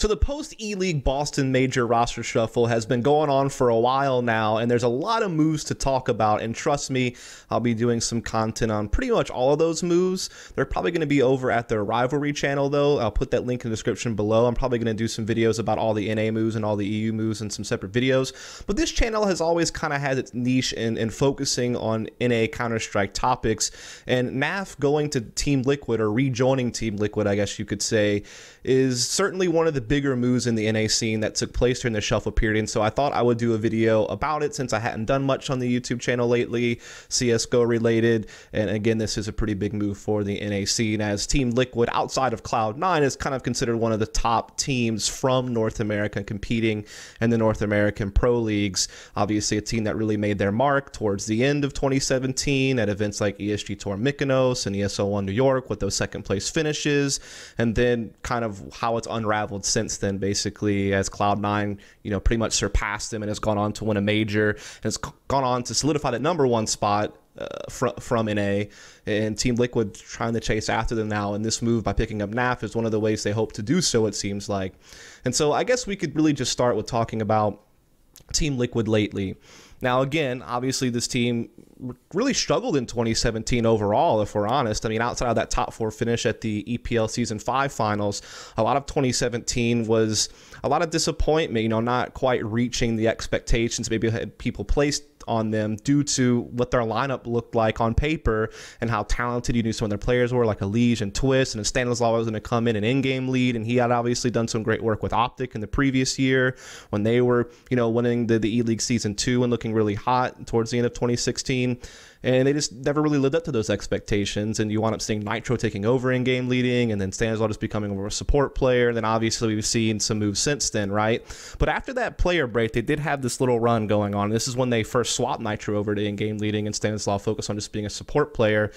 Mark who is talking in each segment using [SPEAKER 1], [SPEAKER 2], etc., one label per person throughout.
[SPEAKER 1] So the post-E-League Boston Major roster shuffle has been going on for a while now, and there's a lot of moves to talk about, and trust me, I'll be doing some content on pretty much all of those moves. They're probably going to be over at their rivalry channel, though. I'll put that link in the description below. I'm probably going to do some videos about all the NA moves and all the EU moves in some separate videos, but this channel has always kind of had its niche in focusing on NA Counter-Strike topics, and NAF going to Team Liquid, or rejoining Team Liquid, I guess you could say, is certainly one of the bigger moves in the NA scene that took place during the shuffle period, and so I thought I would do a video about it since I hadn't done much on the YouTube channel lately, CSGO related, and again, this is a pretty big move for the NA scene, as Team Liquid, outside of Cloud9, is kind of considered one of the top teams from North America competing in the North American Pro Leagues. Obviously, a team that really made their mark towards the end of 2017 at events like ESG Tour Mykonos and ESL1 New York with those second place finishes, and then kind of how it's unraveled since then, basically, as Cloud9, pretty much surpassed them and has gone on to win a major, and has gone on to solidify that #1 spot from NA, and Team Liquid trying to chase after them now, and this move by picking up NAF is one of the ways they hope to do so, it seems like. And so I guess we could really just start with talking about Team Liquid lately. Now, again, obviously this team really struggled in 2017 overall, if we're honest. I mean, outside of that top 4 finish at the EPL Season 5 finals, a lot of 2017 was a lot of disappointment, not quite reaching the expectations maybe had people placed on them due to what their lineup looked like on paper and how talented you knew some of their players were, like Elige and Twist, and Stanislav was going to come in in-game lead, and he had obviously done some great work with Optic in the previous year when they were, winning the E-League Season 2 and looking really hot towards the end of 2016. And they just never really lived up to those expectations, and you wound up seeing Nitro taking over in game leading, and then Stanislav just becoming more of a support player. And then obviously we've seen some moves since then, right? But after that player break, they did have this little run going on. This is when they first swapped Nitro over to in-game leading, and Stanislav focused on just being a support player.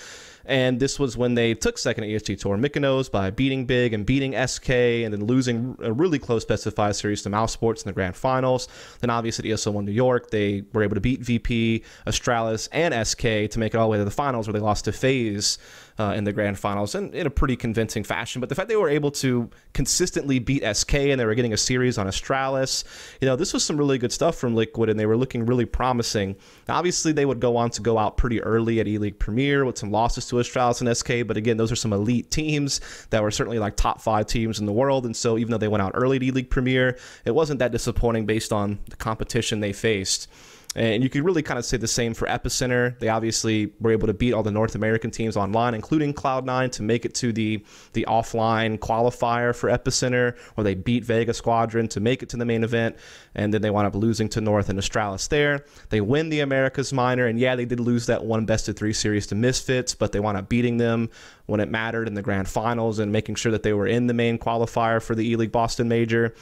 [SPEAKER 1] And this was when they took second at ESG Tour Mykonos by beating Big and beating SK, and then losing a really close specified series to Mousesports in the grand finals. Then obviously at ESL1 New York, they were able to beat VP, Astralis, and SK to make it all the way to the finals, where they lost to FaZe in the grand finals, and in a pretty convincing fashion. But the fact they were able to consistently beat SK, and they were getting a series on Astralis, this was some really good stuff from Liquid, and they were looking really promising. Now, obviously, they would go on to go out pretty early at E-League Premier with some losses to Astralis and SK, but again, those are some elite teams that were certainly like top 5 teams in the world, and so even though they went out early at E-League Premier, it wasn't that disappointing based on the competition they faced. And you could really kind of say the same for Epicenter. They obviously were able to beat all the North American teams online, including Cloud9, to make it to the offline qualifier for Epicenter, where they beat Vega Squadron to make it to the main event, and then they wound up losing to North and Astralis there. They win the Americas Minor, and yeah, they did lose that one best-of-3 series to Misfits, but they wound up beating them when it mattered in the grand finals and making sure that they were in the main qualifier for the E-League Boston Major.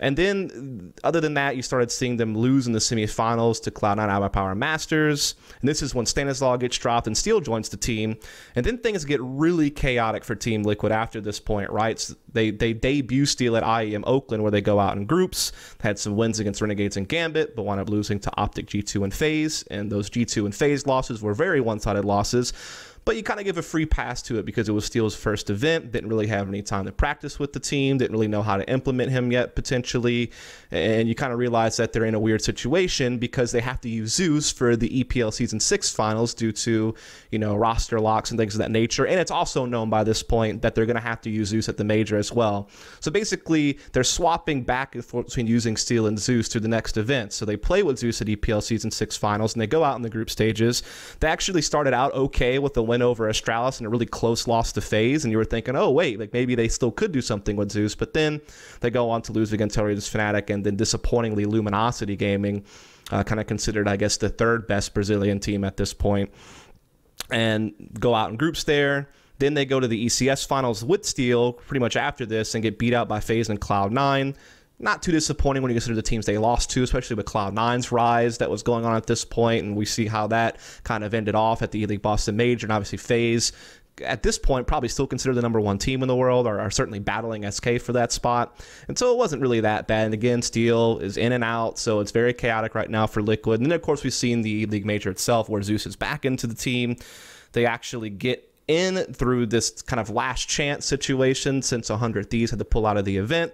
[SPEAKER 1] And then, other than that, you started seeing them lose in the semifinals to Cloud9 iBuyPower Masters. And this is when Stanislav gets dropped and Steel joins the team. And then things get really chaotic for Team Liquid after this point, right? So they debut Steel at IEM Oakland, where they go out in groups, had some wins against Renegades and Gambit, but wound up losing to Optic, G2, and FaZe. And those G2 and FaZe losses were very one-sided losses. But you kind of give a free pass to it because it was Steel's first event, didn't really have any time to practice with the team, didn't really know how to implement him yet, potentially. And you kind of realize that they're in a weird situation because they have to use Zeus for the EPL Season 6 finals due to, roster locks and things of that nature. And it's also known by this point that they're going to have to use Zeus at the major as well. So basically, they're swapping back and forth between using Steel and Zeus to the next event. So they play with Zeus at EPL Season 6 finals, and they go out in the group stages. They actually started out okay with the win over Astralis and a really close loss to FaZe, and you were thinking, oh wait, like maybe they still could do something with Zeus, but then they go on to lose against Heritage Fnatic, and then disappointingly Luminosity Gaming, kind of considered, I guess, the 3rd best Brazilian team at this point, and go out in groups there. Then they go to the ECS finals with Steel pretty much after this and get beat out by FaZe and Cloud9. Not too disappointing when you consider the teams they lost to, especially with Cloud9's rise that was going on at this point, and we see how that kind of ended off at the E-League Boston Major, and obviously FaZe, at this point, probably still considered the #1 team in the world, or are certainly battling SK for that spot, and so it wasn't really that bad. And again, Steel is in and out, so it's very chaotic right now for Liquid. And then, of course, we've seen the E-League Major itself, where Zeus is back into the team. They actually get in through this kind of last chance situation, since 100 Thieves had to pull out of the event.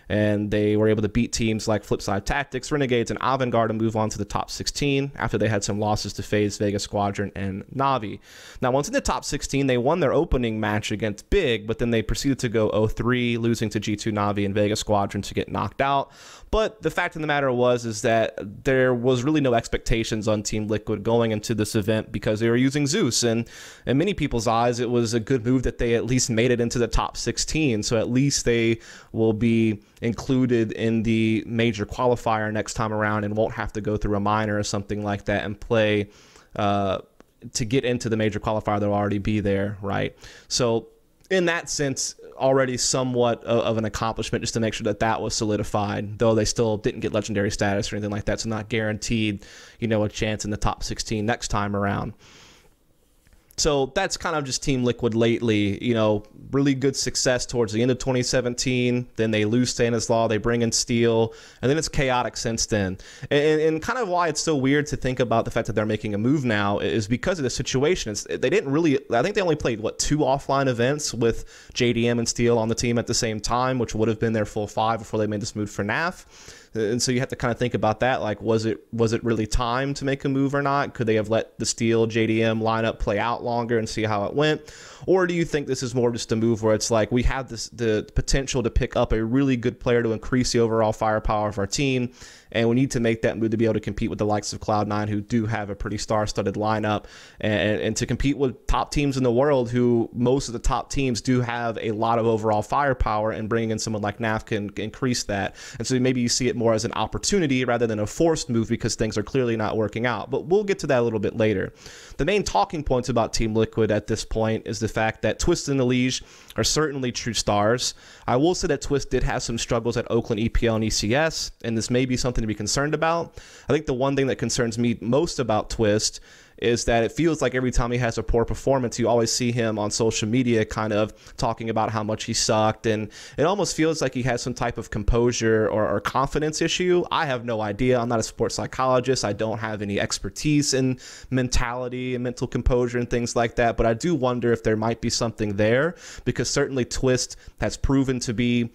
[SPEAKER 1] and they were able to beat teams like Flipside Tactics, Renegades, and Avantgarde to move on to the top 16 after they had some losses to FaZe, Vegas Squadron, and Navi. Now, once in the top 16, they won their opening match against Big, but then they proceeded to go 0-3, losing to G2 Navi and Vegas Squadron to get knocked out. But the fact of the matter is that there was really no expectations on Team Liquid going into this event because they were using Zeus. And in many people's eyes, it was a good move that they at least made it into the top 16. So at least they will be included in the major qualifier next time around and won't have to go through a minor or something like that and play to get into the major qualifier. They'll already be there, right? So in that sense, already somewhat of an accomplishment just to make sure that that was solidified, though they still didn't get legendary status or anything like that, so not guaranteed, a chance in the top 16 next time around. So that's kind of just Team Liquid lately, really good success towards the end of 2017. Then they lose Stanislaw, they bring in Steel, and then it's chaotic since then. And kind of why it's so weird to think about the fact that they're making a move now is because of the situation. They didn't really, I think they only played, 2 offline events with JDM and Steel on the team at the same time, which would have been their full 5 before they made this move for NAF. And so you have to kind of think about that. Like, was it really time to make a move or not? Could they have let the Steel JDM lineup play out longer and see how it went? Or do you think this is more just a move where it's like, we have the potential to pick up a really good player to increase the overall firepower of our team, and we need to make that move to be able to compete with the likes of Cloud9, who do have a pretty star-studded lineup, and to compete with top teams in the world, who most of the top teams do have a lot of overall firepower, and bringing in someone like NAF can increase that. And so maybe you see it more as an opportunity rather than a forced move because things are clearly not working out. But we'll get to that a little bit later. The main talking points about Team Liquid at this point is the fact that Twist and Elige are certainly true stars. I will say that Twist did have some struggles at Oakland, EPL, and ECS, and this may be something to be concerned about. I think the one thing that concerns me most about Twist is that it feels like every time he has a poor performance, you always see him on social media kind of talking about how much he sucked, and it almost feels like he has some type of composure or confidence issue. I have no idea. I'm not a sports psychologist. I don't have any expertise in mentality and mental composure and things like that, but I do wonder if there might be something there, because certainly Twist has proven to be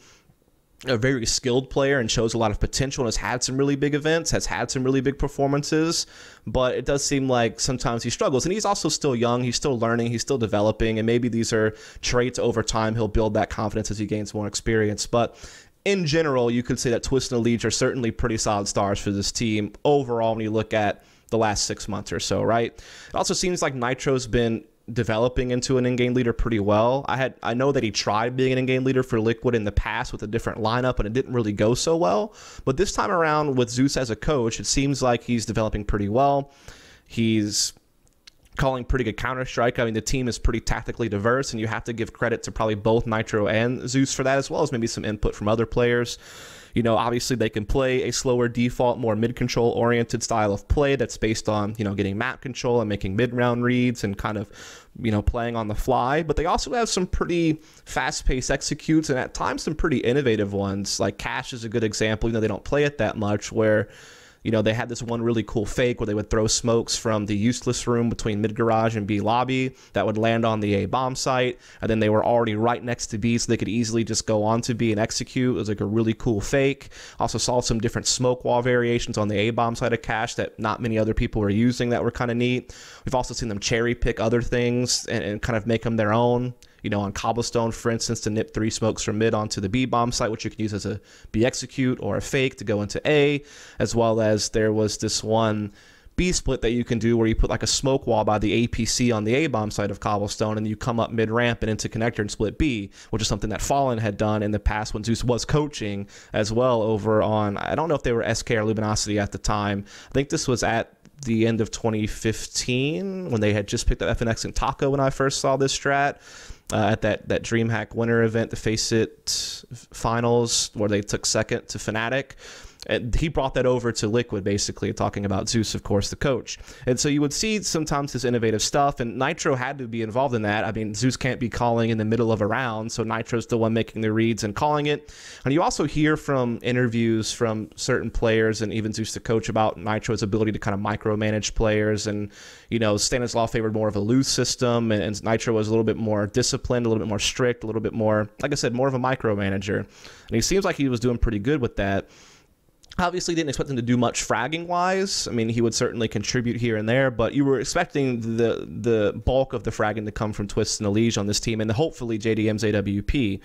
[SPEAKER 1] a very skilled player and shows a lot of potential and has had some really big events, has had some really big performances, but it does seem like sometimes he struggles. And he's also still young, he's still learning, he's still developing, and maybe these are traits over time. He'll build that confidence as he gains more experience. But in general, you could say that Twist and Elige are certainly pretty solid stars for this team overall when you look at the last 6 months or so, right? It also seems like Nitro's been developing into an in-game leader pretty well. I know that he tried being an in-game leader for Liquid in the past with a different lineup, and it didn't really go so well. But this time around with Zeus as a coach, it seems like he's developing pretty well. He's calling pretty good Counter-Strike. I mean, the team is pretty tactically diverse, and you have to give credit to probably both Nitro and Zeus for that, as well as maybe some input from other players. Obviously they can play a slower default, more mid-control oriented style of play that's based on, getting map control and making mid-round reads and kind of, playing on the fly. But they also have some pretty fast-paced executes and at times some pretty innovative ones. Like Cash is a good example, they don't play it that much, where they had this one really cool fake where they would throw smokes from the useless room between mid garage and B lobby that would land on the A bomb site, and then they were already right next to B, so they could easily just go on to B and execute. It was like a really cool fake. Also saw some different smoke wall variations on the A bomb side of Cash that not many other people were using that were kind of neat. We've also seen them cherry pick other things and kind of make them their own. On Cobblestone, for instance, to nip 3 smokes from mid onto the B bomb site, which you can use as a B execute or a fake to go into A, as well as there was this one B split that you can do where you put like a smoke wall by the APC on the A bomb side of Cobblestone, and you come up mid ramp and into connector and split B, which is something that Fallen had done in the past when Zeus was coaching as well over on, I don't know if they were SK or Luminosity at the time. I think this was at the end of 2015 when they had just picked up FNX and Taco when I first saw this strat. At that DreamHack winter event, the Face It finals, where they took second to Fnatic. And he brought that over to Liquid, basically, talking about Zeus, of course, the coach. And so you would see sometimes this innovative stuff, and Nitro had to be involved in that. I mean, Zeus can't be calling in the middle of a round, so Nitro's the one making the reads and calling it. And you also hear from interviews from certain players and even Zeus, the coach, about Nitro's ability to kind of micromanage players. And, you know, Stanislav favored more of a loose system, and Nitro was a little bit more disciplined, a little bit more strict, a little bit more, like I said, more of a micromanager. And he seems like he was doing pretty good with that. Obviously, didn't expect him to do much fragging-wise. I mean, he would certainly contribute here and there, but you were expecting the bulk of the fragging to come from Twist and Elige on this team, and hopefully JDM's AWP.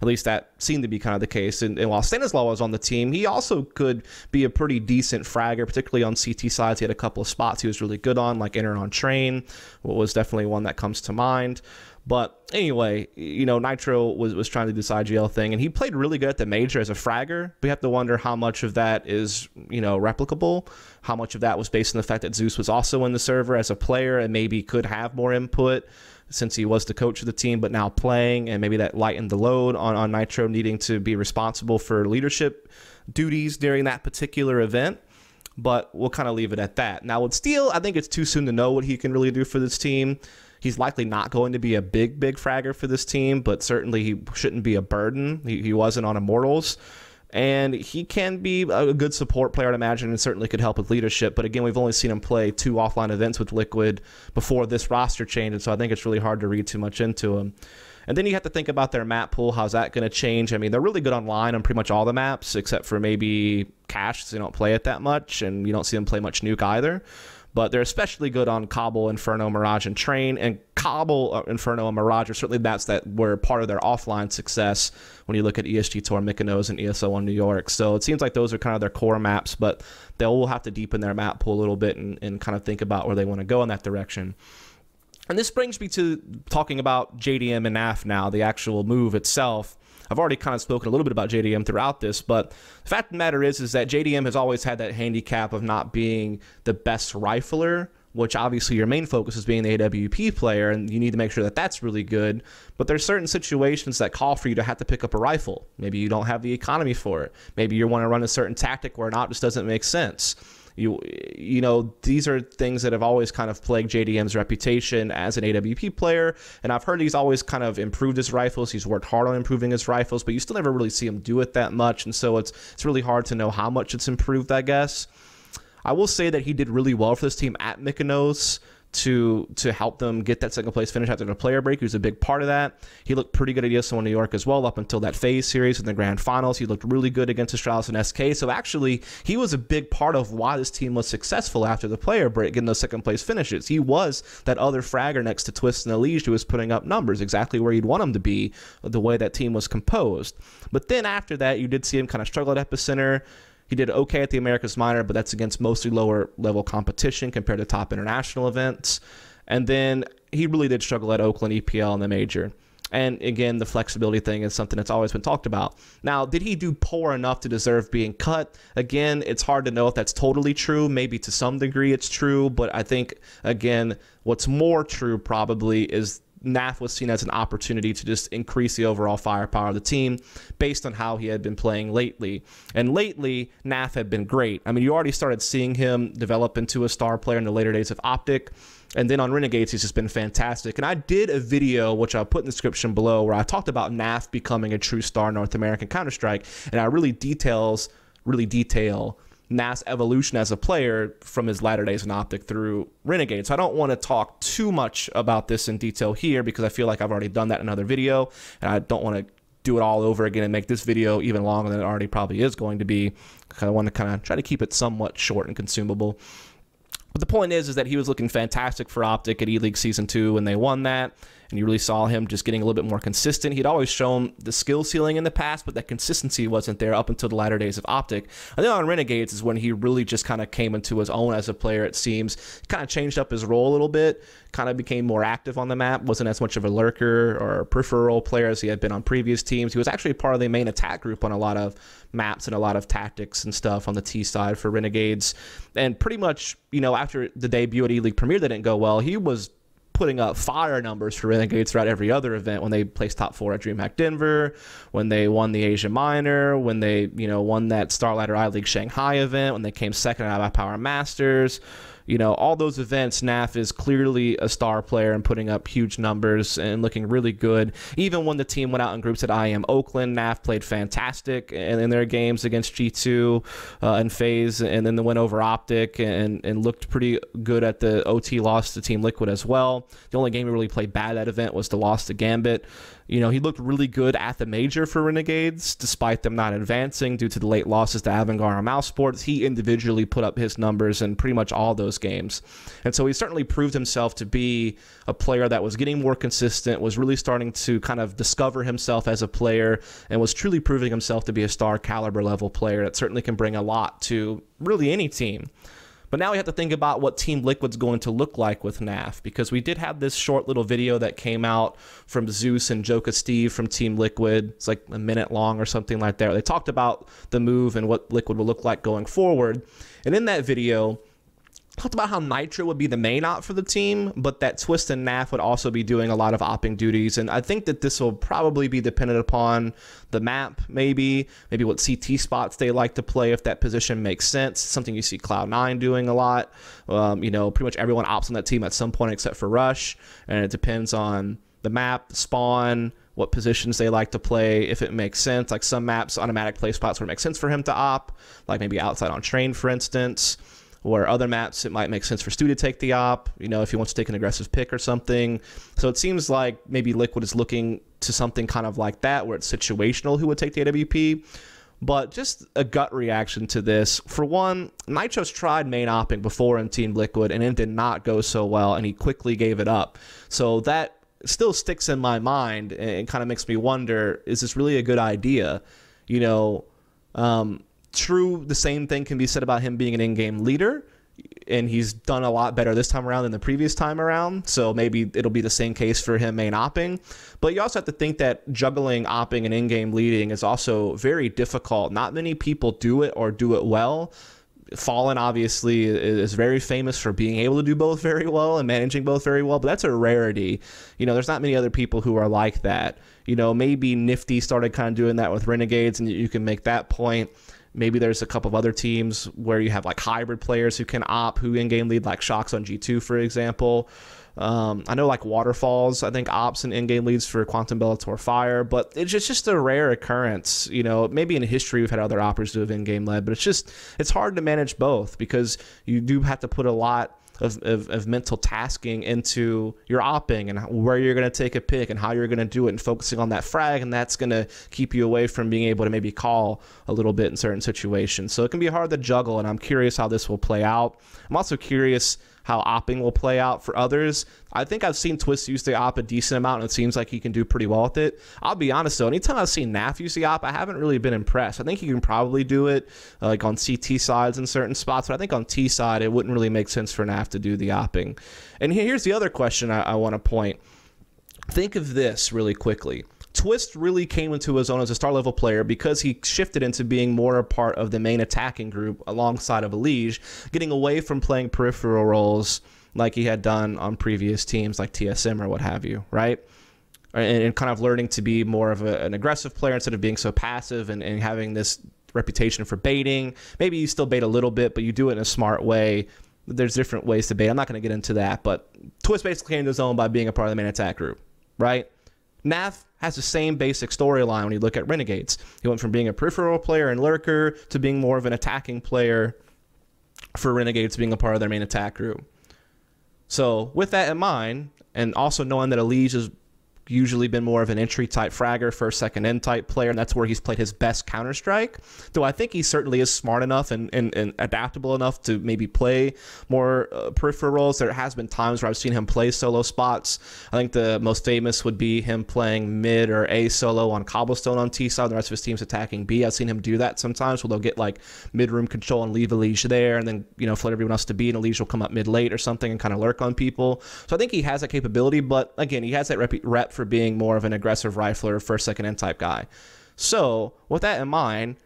[SPEAKER 1] At least that seemed to be kind of the case. And while Stanislav was on the team, he also could be a pretty decent fragger, particularly on CT sides. He had a couple of spots he was really good on, like Enter on Train, was definitely one that comes to mind. But anyway, you know, Nitro was trying to do this IGL thing, and he played really good at the major as a fragger. We have to wonder how much of that is, you know, replicable, how much of that was based on the fact that Zeus was also in the server as a player and maybe could have more input since he was the coach of the team, but now playing, and maybe that lightened the load on Nitro needing to be responsible for leadership duties during that particular event. But we'll kind of leave it at that. Now with Steel, I think it's too soon to know what he can really do for this team. He's likely not going to be a big fragger for this team, but certainly he shouldn't be a burden. He wasn't on Immortals. And he can be a good support player, I'd imagine, and certainly could help with leadership. But again, we've only seen him play 2 offline events with Liquid before this roster change, and so I think it's really hard to read too much into him. And then you have to think about their map pool. How's that going to change? I mean, they're really good online on pretty much all the maps, except for maybe Cash, because they don't play it that much, and you don't see them play much Nuke either. But they're especially good on Cobble, Inferno, Mirage, and Train. And Cobble, Inferno, and Mirage are certainly were part of their offline success when you look at ESG Tour Mykonos and ESO1 New York. So it seems like those are kind of their core maps, but they'll have to deepen their map pool a little bit and kind of think about where they want to go in that direction. And this brings me to talking about JDM and NAF now, the actual move itself. I've already kind of spoken a little bit about JDM throughout this, but the fact of the matter is that JDM has always had that handicap of not being the best rifler, which obviously your main focus is being the AWP player, and you need to make sure that that's really good. But there's certain situations that call for you to have to pick up a rifle. Maybe you don't have the economy for it. Maybe you want to run a certain tactic where an op just doesn't make sense. You know, these are things that have always kind of plagued JDM's reputation as an AWP player, and I've heard he's always kind of improved his rifles. He's worked hard on improving his rifles, but you still never really see him do it that much, and so it's really hard to know how much it's improved, I guess. I will say that he did really well for this team at Mykonos to help them get that second place finish after the player break. He was a big part of that. He looked pretty good at ESO1 New York as well up until that phase series in the grand finals. He looked really good against Astralis and SK. So actually, he was a big part of why this team was successful after the player break, getting those second place finishes. He was that other fragger next to Twist and Elige who was putting up numbers exactly where you'd want him to be, the way that team was composed. But then after that, you did see him kind of struggle at Epicenter. He did okay at the Americas Minor, but that's against mostly lower level competition compared to top international events. And then he really did struggle at Oakland, EPL, and the Major. And again, the flexibility thing is something that's always been talked about. Now, did he do poor enough to deserve being cut? Again, it's hard to know if that's totally true. Maybe to some degree it's true, but I think, again, what's more true probably is NAF was seen as an opportunity to just increase the overall firepower of the team based on how he had been playing lately. And lately, NAF had been great. I mean, you already started seeing him develop into a star player in the later days of Optic. And then on Renegades, he's just been fantastic. And I did a video, which I'll put in the description below, where I talked about NAF becoming a true star in North American Counter-Strike. And I really detail NAF's evolution as a player from his latter days in Optic through Renegades. So I don't want to talk too much about this in detail here because I feel like I've already done that in another video, and I don't want to do it all over again and make this video even longer than it already probably is going to be. I want to kind of try to keep it somewhat short and consumable. But the point is that he was looking fantastic for Optic at E-League Season 2 when they won that, and you really saw him just getting a little bit more consistent. He'd always shown the skill ceiling in the past, but that consistency wasn't there up until the latter days of Optic. And then on Renegades is when he really just kind of came into his own as a player, it seems. He kind of changed up his role a little bit, kind of became more active on the map, wasn't as much of a lurker or a peripheral player as he had been on previous teams. He was actually part of the main attack group on a lot of maps and a lot of tactics and stuff on the T side for Renegades. And pretty much, you know, after the debut at E-League Premier that didn't go well, he was putting up fire numbers for Renegades throughout every other event, when they placed top 4 at DreamHack Denver, when they won the Asia Minor, when they, won that Starlighter I-League Shanghai event, when they came second at iPower Masters. All those events, NAF is clearly a star player and putting up huge numbers and looking really good. Even when the team went out in groups at IEM Oakland, NAF played fantastic in their games against G2 and FaZe, and then they went over Optic and looked pretty good at the OT loss to Team Liquid as well. The only game he really played bad that event was the loss to Gambit. He looked really good at the major for Renegades, despite them not advancing due to the late losses to Avangar and Mousesports. He individually put up his numbers in pretty much all those games. And so he certainly proved himself to be a player that was getting more consistent, was really starting to kind of discover himself as a player, and was truly proving himself to be a star caliber level player that certainly can bring a lot to really any team. But now we have to think about what Team Liquid's going to look like with NAF, because we did have this short little video that came out from Zeus and Joka Steve from Team Liquid. It's like a minute long or something like that. They talked about the move and what Liquid will look like going forward. And in that video, talked about how Nitro would be the main op for the team, but that Twist and NAF would also be doing a lot of opping duties. And I think that this will probably be dependent upon the map, maybe what CT spots they like to play, if that position makes sense. Something you see Cloud9 doing a lot. Pretty much everyone opts on that team at some point except for Rush, and it depends on the map, the spawn, what positions they like to play, if it makes sense. Like some maps, automatic play spots where it makes sense for him to op, like maybe outside on train, for instance. Or other maps, it might make sense for Stu to take the op, if he wants to take an aggressive pick or something. So it seems like maybe Liquid is looking to something kind of like that, where it's situational who would take the AWP. But just a gut reaction to this. For one, Nitro's tried main opping before in Team Liquid, and it did not go so well, and he quickly gave it up. So that still sticks in my mind, and it kind of makes me wonder, is this really a good idea? True, the same thing can be said about him being an in-game leader, and he's done a lot better this time around than the previous time around, so maybe it'll be the same case for him main opping. But you also have to think that juggling opping and in-game leading is also very difficult. Not many people do it or do it well. Fallen obviously is very famous for being able to do both very well and managing both very well, but that's a rarity. There's not many other people who are like that. Maybe Nifty started kind of doing that with Renegades, and you can make that point. Maybe there's a couple of other teams where you have like hybrid players who can op, who in-game lead, like Shocks on G2, for example. I know like Waterfalls, I think, ops and in-game leads for Quantum Bellator Fire, but it's just a rare occurrence. Maybe in history we've had other operators who have in-game led, but it's hard to manage both, because you do have to put a lot of mental tasking into your opping and where you're going to take a pick and how you're going to do it, and focusing on that frag, and that's going to keep you away from being able to maybe call a little bit in certain situations. So it can be hard to juggle, and I'm curious how this will play out. I'm also curious how opping will play out for others. I think I've seen Twist use the op a decent amount, and it seems like he can do pretty well with it. I'll be honest though, anytime I've seen NAF use the op, I haven't really been impressed. I think he can probably do it like on CT sides in certain spots, but I think on T side it wouldn't really make sense for NAF to do the opping. And here's the other question I want to point. Think of this really quickly. Twist really came into his own as a star level player because he shifted into being more a part of the main attacking group alongside of Elige, getting away from playing peripheral roles like he had done on previous teams like TSM or what have you, right? And kind of learning to be more of an aggressive player instead of being so passive and having this reputation for baiting. Maybe you still bait a little bit, but you do it in a smart way. There's different ways to bait. I'm not going to get into that, but Twist basically came to his own by being a part of the main attack group, right? NAF has the same basic storyline when you look at Renegades. He went from being a peripheral player and lurker to being more of an attacking player for Renegades, being a part of their main attack group. So with that in mind, and also knowing that Elige has usually been more of an entry type fragger, first, second end type player, and that's where he's played his best Counter-Strike. Though I think he certainly is smart enough and adaptable enough to maybe play more peripheral roles. There has been times where I've seen him play solo spots. I think the most famous would be him playing mid or A solo on Cobblestone on T side, and the rest of his team's attacking B. I've seen him do that sometimes where they'll get like mid-room control and leave Elige there, and then float everyone else to B, and Elige will come up mid-late or something and kind of lurk on people. So I think he has that capability, but again, he has that rep for being more of an aggressive rifler, first, second end type guy. So with that in mind,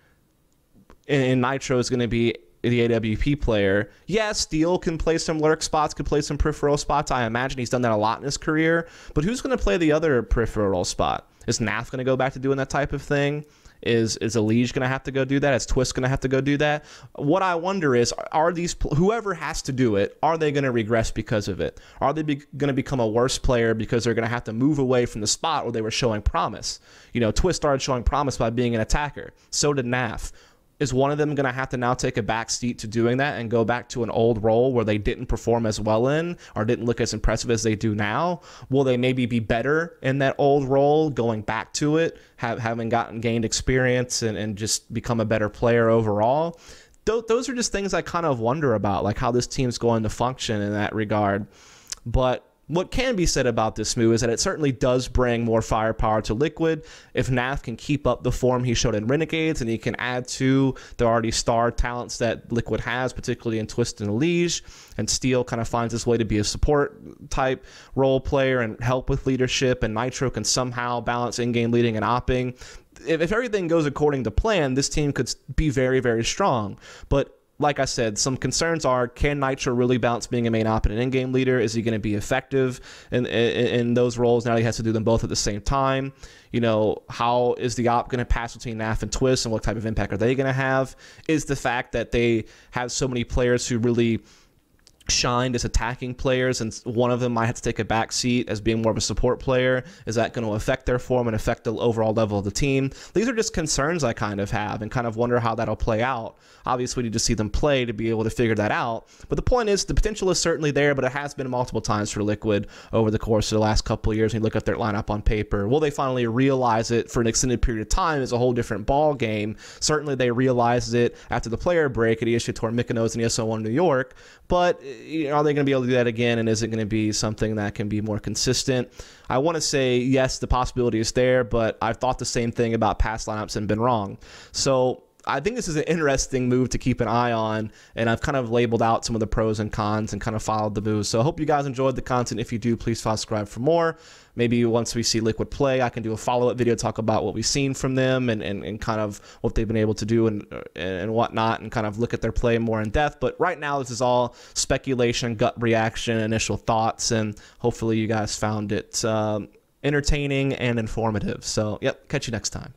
[SPEAKER 1] and Nitro is going to be the AWP player. Yeah, Steel can play some lurk spots, could play some peripheral spots. I imagine he's done that a lot in his career. But who's going to play the other peripheral spot? Is NAF going to go back to doing that type of thing? Is Elige going to have to go do that? Is Twist going to have to go do that? What I wonder is, are these, whoever has to do it, are they going to regress because of it? Are they going to become a worse player because they're going to have to move away from the spot where they were showing promise? You know, Twist started showing promise by being an attacker. So did NAF. Is one of them going to have to now take a back seat to doing that and go back to an old role where they didn't perform as well in, or didn't look as impressive as they do now? Will they maybe be better in that old role going back to it, having gained experience and just become a better player overall? Those are just things I kind of wonder about, like how this team's going to function in that regard. But what can be said about this move is that it certainly does bring more firepower to Liquid. If NAF can keep up the form he showed in Renegades, and he can add to the already star talents that Liquid has, particularly in Twist and Elige, and Steel kind of finds his way to be a support type role player and help with leadership, and Nitro can somehow balance in-game leading and opping. If everything goes according to plan, this team could be very, very strong. But like I said, some concerns are, can Nitro really balance being a main op and an in-game leader? Is he going to be effective in those roles? Now he has to do them both at the same time. You know, how is the op going to pass between NAF and Twist, and what type of impact are they going to have? Is the fact that they have so many players who really shined as attacking players, and one of them might have to take a back seat as being more of a support player, is that going to affect their form and affect the overall level of the team? These are just concerns I kind of have, and kind of wonder how that'll play out. Obviously, we need to see them play to be able to figure that out. But the point is, the potential is certainly there, but it has been multiple times for Liquid over the course of the last couple of years. When you look at their lineup on paper, will they finally realize it for an extended period of time is a whole different ball game. Certainly, they realized it after the player break at ESG Tour Mykonos and ESO1 New York, but are they going to be able to do that again, and is it going to be something that can be more consistent? I want to say yes, the possibility is there, but I've thought the same thing about past lineups and been wrong. So I think this is an interesting move to keep an eye on, and I've kind of labeled out some of the pros and cons and kind of followed the moves. So I hope you guys enjoyed the content. If you do, please subscribe for more. Maybe once we see Liquid play, I can do a follow-up video, talk about what we've seen from them and kind of what they've been able to do and whatnot, and kind of look at their play more in depth. But right now, this is all speculation, gut reaction, initial thoughts, and hopefully you guys found it entertaining and informative. So, yep, catch you next time.